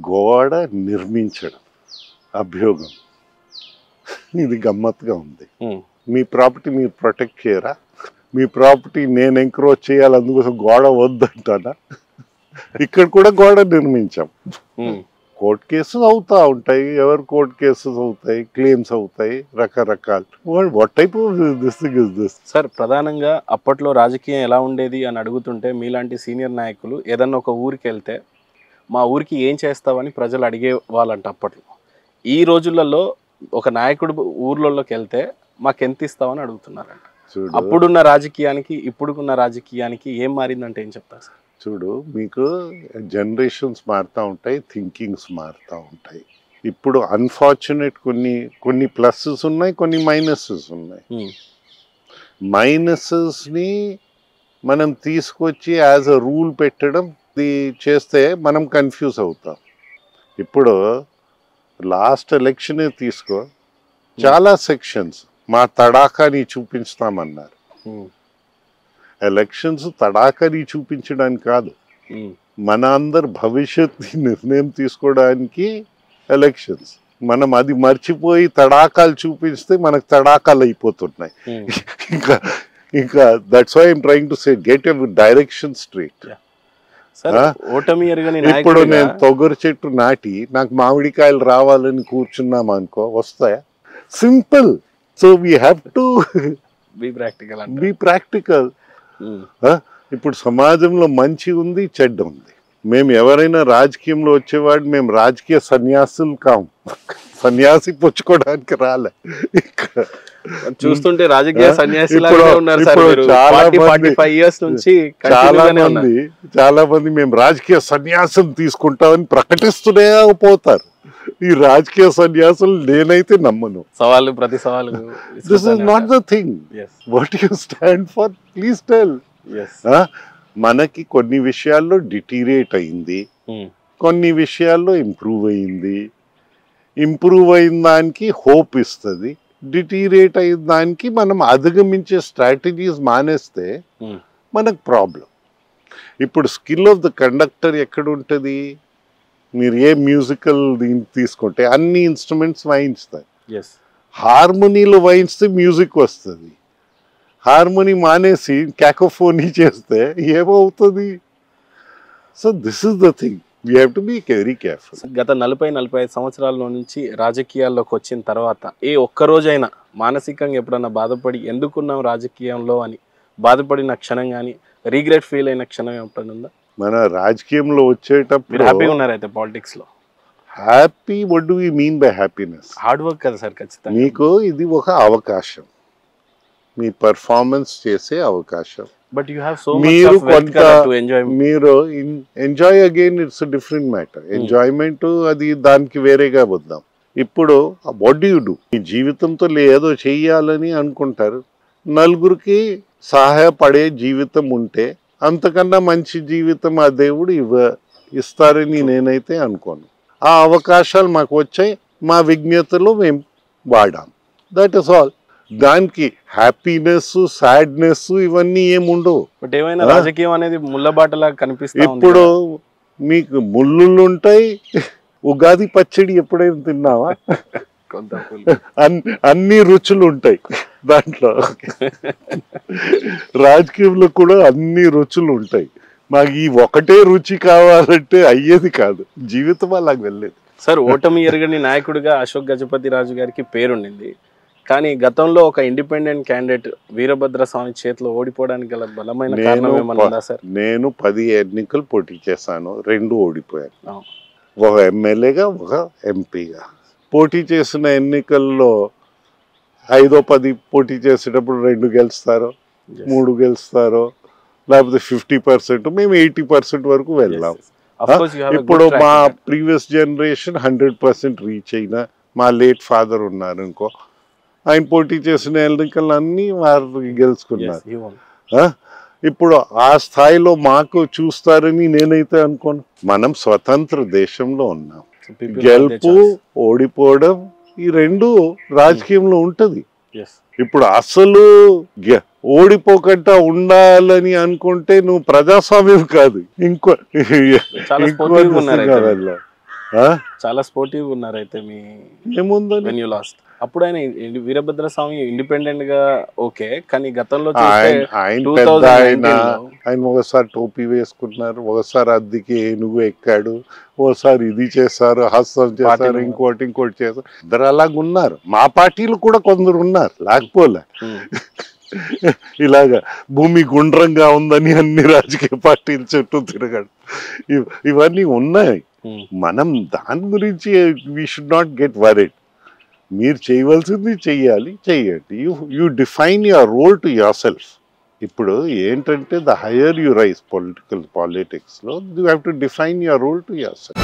గోడ నిర్మించడం అభియోగం. ఇది గమ్మత్తుగా ఉంది. మీ ప్రాపర్టీ మీరు ప్రొటెక్ట్ చేయరా? మీ ప్రాపర్టీ నేను ఎంక్రోచ్ చేయాలి, అందుకోసం గోడ వద్దంటానా? ఇక్కడ కూడా గోడ నిర్మించాం. కోర్టు కేసులు అవుతా ఉంటాయి, ఎవరు కోర్టు కేసెస్ అవుతాయి, క్లెయిమ్స్ అవుతాయి, రకరకాలు. What type of this thing is this? Sir, ప్రధానంగా అప్పట్లో రాజకీయం ఎలా ఉండేది అని అడుగుతుంటే మీలాంటి సీనియర్ నాయకులు ఏదన్నా ఒక ఊరికి వెళ్తే మా ఊరికి ఏం చేస్తావని ప్రజలు అడిగే వాళ్ళంట అప్పట్లో. ఈ రోజులలో ఒక నాయకుడు ఊర్లలోకి వెళ్తే మాకు ఎంత ఇస్తావని అడుగుతున్నారంట. అప్పుడున్న రాజకీయానికి ఇప్పుడున్న రాజకీయానికి ఏం మారిందంటే ఏం చెప్తారు సార్? చూడు, మీకు జనరేషన్స్ మారుతూ ఉంటాయి, థింకింగ్స్ మారుతూ ఉంటాయి. ఇప్పుడు అన్ఫార్చునేట్ కొన్ని ప్లస్సెస్ ఉన్నాయి, కొన్ని మైనసెస్ ఉన్నాయి. మైనసెస్ని మనం తీసుకొచ్చి యాజ్ అ రూల్ పెట్టడం ఇది చేస్తే మనం కన్ఫ్యూజ్ అవుతాం. ఇప్పుడు లాస్ట్ ఎలక్షనే తీసుకో, చాలా సెక్షన్స్ మా తడాఖాని చూపించుతామన్నారు. ఎలక్షన్స్ తడాఖాని చూపించడానికి కాదు, మన అందరు భవిష్యత్ నిర్ణయం తీసుకోవడానికి ఎలక్షన్స్. మనం అది మర్చిపోయి తడాకాలు చూపిస్తే మనకు తడాకాలు అయిపోతున్నాయి. ఇంకా that's why I'm trying to say get a direction straight. ఇప్పుడు నేను తొగరు చెట్టు నాటి నాకు మామిడికాయలు రావాలని కూర్చున్నాం అనుకో, వస్తాయా? Simple. So we have to be practical. ఇప్పుడు సమాజంలో మంచి ఉంది, చెడ్డ ఉంది. మేము ఎవరైనా రాజకీయంలో వచ్చేవాడు, మేము రాజకీయ సన్యాసులు కాము, సన్యాసి పుచ్చుకోవడానికి రాలే. చూస్తుంటే రాజకీయ సన్యాసి చాలా మంది మేము రాజకీయ సన్యాసం తీసుకుంటామని ప్రకటిస్తూనే పోతారు. ఈ రాజకీయ సన్యాసులు నేనైతే నమ్మను. సవాళ్ళు ప్రతి సవాలు. This is not the thing. What you stand for, please tell. మనకి కొన్ని విషయాల్లో డిటీరియేట్ అయింది, కొన్ని విషయాల్లో ఇంప్రూవ్ అయింది. ఇంప్రూవ్ అయిన దానికి హోప్ ఇస్తుంది, డిటీరియేట్ అయిన దానికి మనం అధిగమించే స్ట్రాటజీస్ మానేస్తే మనకు ప్రాబ్లం. ఇప్పుడు స్కిల్ ఆఫ్ ద కండక్టర్ ఎక్కడ ఉంటుంది? మీరు ఏ మ్యూజికల్ దీన్ని తీసుకుంటే అన్ని ఇన్స్ట్రుమెంట్స్ వాయించుతాయి. హార్మోనీలో వాయిస్తే మ్యూజిక్ వస్తుంది. హార్మోనీ మానేసి క్యాకోఫోనీ చేస్తే ఏమవుతుంది? So this is the thing, we have to be very careful. గత 40-45 సంవత్సరాల నుంచి రాజకీయాల్లోకి వచ్చిన తర్వాత ఏ ఒక్కరోజైనా మానసికంగా ఎప్పుడన్నా బాధపడి ఎందుకున్నాం రాజకీయంలో అని బాధపడిన క్షణం కానీ, రీగ్రెట్ ఫీల్ అయిన క్షణం ఎప్పుడన్నా ఉందా? మన రాజకీయంలో వచ్చేటప్పుడు హ్యాపీగా ఉన్నారైతే పాలిటిక్స్ లో? Happy, what do we mean by happiness? Hard work కదా సార్. ఖచ్చితంగా మీకు ఇది ఒక అవకాశం, మీ పర్ఫార్మెన్స్ చేసే అవకాశం. బట్ యు హావ్ సో మీరు మచ్ కొంత టు ఎంజాయ్. మీరు enjoy again, it's different matter. Enjoyment అది దానికి వేరేగా వద్దాం. ఇప్పుడు వాట్ డు యు డు? మీ జీవితంతో ఏదో చెయ్యాలని అనుకుంటారు. నలుగురికి సహాయపడే జీవితం ఉంటే అంతకన్నా మంచి జీవితం ఆ దేవుడు ఇస్తారని నేనైతే అనుకోను. ఆ అవకాశాలు మాకు వచ్చాయి, మా విజ్ఞతలో మేము వాడాం. That is all. దానికి హ్యాపీనెస్, సాడ్నెస్ ఇవన్నీ ఏముండవు. బట్ ఏమైనా రాజకీయం అనేది ముళ్ళబాటలా కనిపిస్తుంది. ఇప్పుడు మీకు ముళ్ళులు ఉంటాయి. ఉగాది పచ్చడి ఎప్పుడైనా తిన్నావా? అన్ని రుచులు ఉంటాయి దాంట్లో. రాజకీయంలో కూడా అన్ని రుచులు ఉంటాయి. మాకు ఈ ఒకటే రుచి కావాలంటే అయ్యేది కాదు, జీవితం అలాగ వెళ్ళేది. సార్, ఓటమి ఎరగని నాయకుడిగా అశోక్ గజపతి రాజు గారికి పేరుండింది. కానీ గతంలో ఒక ఇండిపెండెంట్ క్యాండిడేట్ వీరభద్ర స్వామి చేతిలో ఓడిపోవడానికి గల బలమైన కారణం ఏమన్నా ఉందా సార్? నేను 10 ఎన్నికలు పోటీ చేశాను, 2 ఓడిపోయాను. ఒక ఎమ్మెల్యేగా, ఒక ఎంపీగా. పోటీ చేసిన ఎన్నికల్లో 5-10 పోటీ చేసేటప్పుడు 2 గెలుస్తారో 3 గెలుస్తారో, లేకపోతే 50%, మేము 80% వరకు వెళ్ళాం. ఇప్పుడు మా ప్రీవియస్ జనరేషన్ 100% రీచ్ అయిన మా లేట్ ఫాదర్ ఉన్నారు ఇంకో, ఆయన పోటీ చేసిన ఎన్నికలు అన్నీ వారు గెలుచుకున్నారు. ఇప్పుడు ఆ స్థాయిలో మాకు చూస్తారని నేనైతే అనుకోను. మనం స్వతంత్ర దేశంలో ఉన్నాం. గెలుపు, ఓడిపోవడం ఈ 2 రాజకీయంలో ఉంటది. ఇప్పుడు అసలు ఓడిపోకుండా ఉండాలని అనుకుంటే నువ్వు ప్రజాస్వామ్యం కాదు, ఇంకో చాలా స్పోర్టివ్ ఉన్నారు అయితే మీ ఏముందని వెన్ యూ లాస్ట్. అప్పుడు ఆయన వీరభద్ర స్వామి ఇండిపెండెంట్ గా ఓకే, కానీ గతంలో చూస్తే ఆయన 2019 లో ఆయన ఒకసారి టోపీ వేసుకున్నారు, ఒకసారి అద్దెకి ఏనుగు ఎక్కాడు, ఒకసారి ఇది చేశారు, హస్తం చేశారు, పార్టీలు ఇంకోటి చేశారు. ఇద్దరు అలాగ ఉన్నారు. మా పార్టీలు కూడా కొందరు ఉన్నారు, లేకపోలే. ఇలాగా భూమి గుండ్రంగా ఉందని అన్ని రాజకీయ పార్టీల చుట్టూ తిరగడు, ఇవన్నీ ఉన్నాయి. మనం దాని గురించి we should not get worried. మీరు చేయవలసింది చెయ్యండి. You define your role to yourself. ఇప్పుడు ఏంటంటే ద హయ్యర్ యూ రైజ్ పాలిటిక్స్లో you have to define your role to your self.